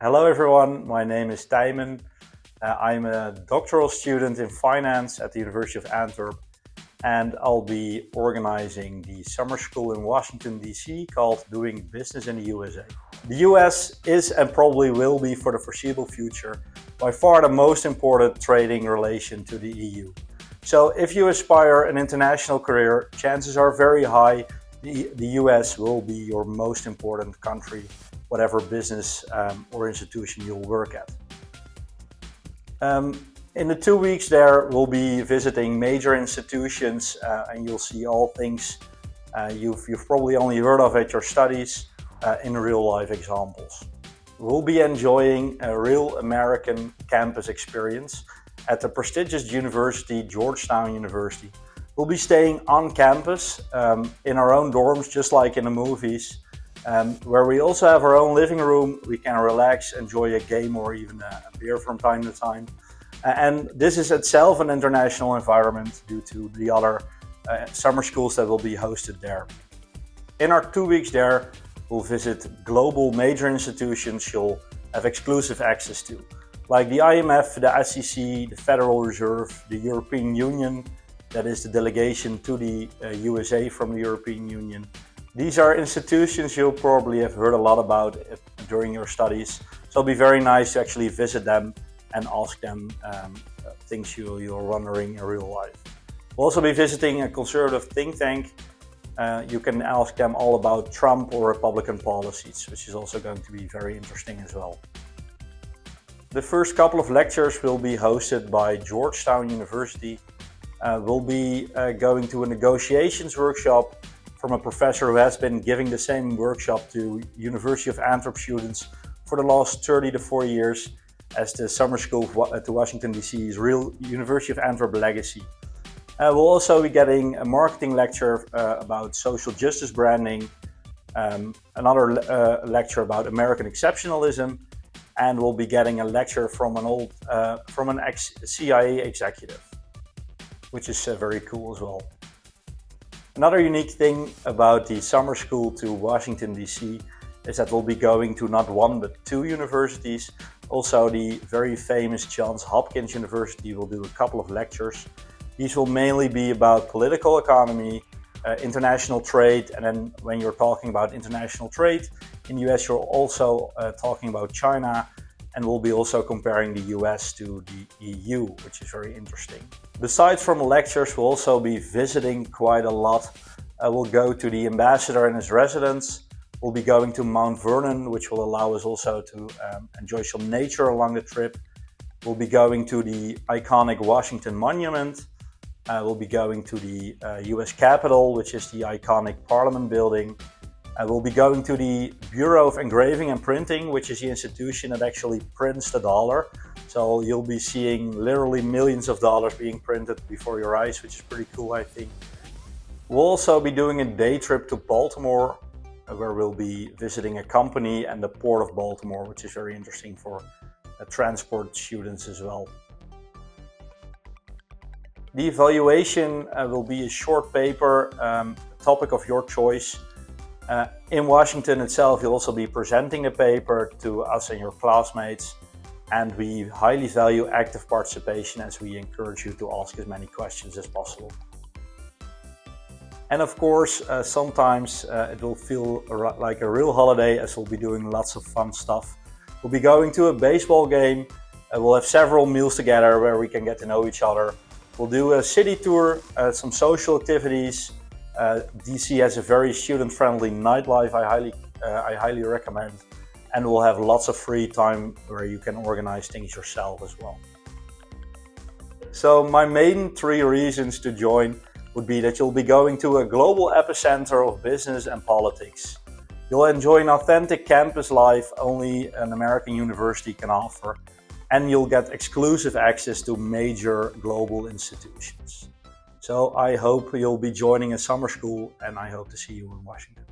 Hello everyone, my name is Tijmen. I'm a doctoral student in finance at the University of Antwerp, and I'll be organizing the summer school in Washington DC called Doing Business in the USA. The US is and probably will be for the foreseeable future by far the most important trading relation to the EU. So if you aspire an international career, chances are very high the US will be your most important country, whatever business or institution you'll work at. In the 2 weeks there, we'll be visiting major institutions and you'll see all things you've probably only heard of at your studies in real life examples. We'll be enjoying a real American campus experience at the prestigious university, Georgetown University. We'll be staying on campus in our own dorms, just like in the movies, where we also have our own living room. We can relax, enjoy a game or even a beer from time to time. And this is itself an international environment due to the other summer schools that will be hosted there. In our 2 weeks there, we'll visit global major institutions you'll have exclusive access to, like the IMF, the SEC, the Federal Reserve, the European Union, that is the delegation to the USA from the European Union. These are institutions you'll probably have heard a lot about during your studies, so it'll be very nice to actually visit them and ask them things you're wondering in real life. We'll also be visiting a conservative think tank. You can ask them all about Trump or Republican policies, which is also going to be very interesting as well. The first couple of lectures will be hosted by Georgetown University. We'll be going to a negotiations workshop from a professor who has been giving the same workshop to University of Antwerp students for the last 30 to 40 years as the summer school to Washington DC's real University of Antwerp legacy. We'll also be getting a marketing lecture about social justice branding, another lecture about American exceptionalism, and we'll be getting a lecture from an ex-CIA executive, which is very cool as well. Another unique thing about the summer school to Washington DC is that we'll be going to not one but two universities. Also, the very famous Johns Hopkins University will do a couple of lectures. These will mainly be about political economy, international trade, and then when you're talking about international trade in the US, you're also talking about China, and we'll be also comparing the US to the EU, which is very interesting. Besides from lectures, we'll also be visiting quite a lot. We'll go to the ambassador and his residence. We'll be going to Mount Vernon, which will allow us also to enjoy some nature along the trip. We'll be going to the iconic Washington Monument. We'll be going to the US Capitol, which is the iconic Parliament building. We'll be going to the Bureau of Engraving and Printing, which is the institution that actually prints the dollar. So you'll be seeing literally millions of dollars being printed before your eyes, which is pretty cool, I think. We'll also be doing a day trip to Baltimore, where we'll be visiting a company and the Port of Baltimore, which is very interesting for transport students as well. The evaluation will be a short paper, topic of your choice. In Washington itself, you'll also be presenting the paper to us and your classmates, and we highly value active participation as we encourage you to ask as many questions as possible. And of course, sometimes it will feel like a real holiday as we'll be doing lots of fun stuff. We'll be going to a baseball game, we'll have several meals together where we can get to know each other. We'll do a city tour, some social activities. DC has a very student-friendly nightlife I highly recommend. And we'll have lots of free time where you can organize things yourself as well. So my main 3 reasons to join would be that you'll be going to a global epicenter of business and politics. You'll enjoy an authentic campus life only an American university can offer, and you'll get exclusive access to major global institutions. So I hope you'll be joining a summer school, and I hope to see you in Washington.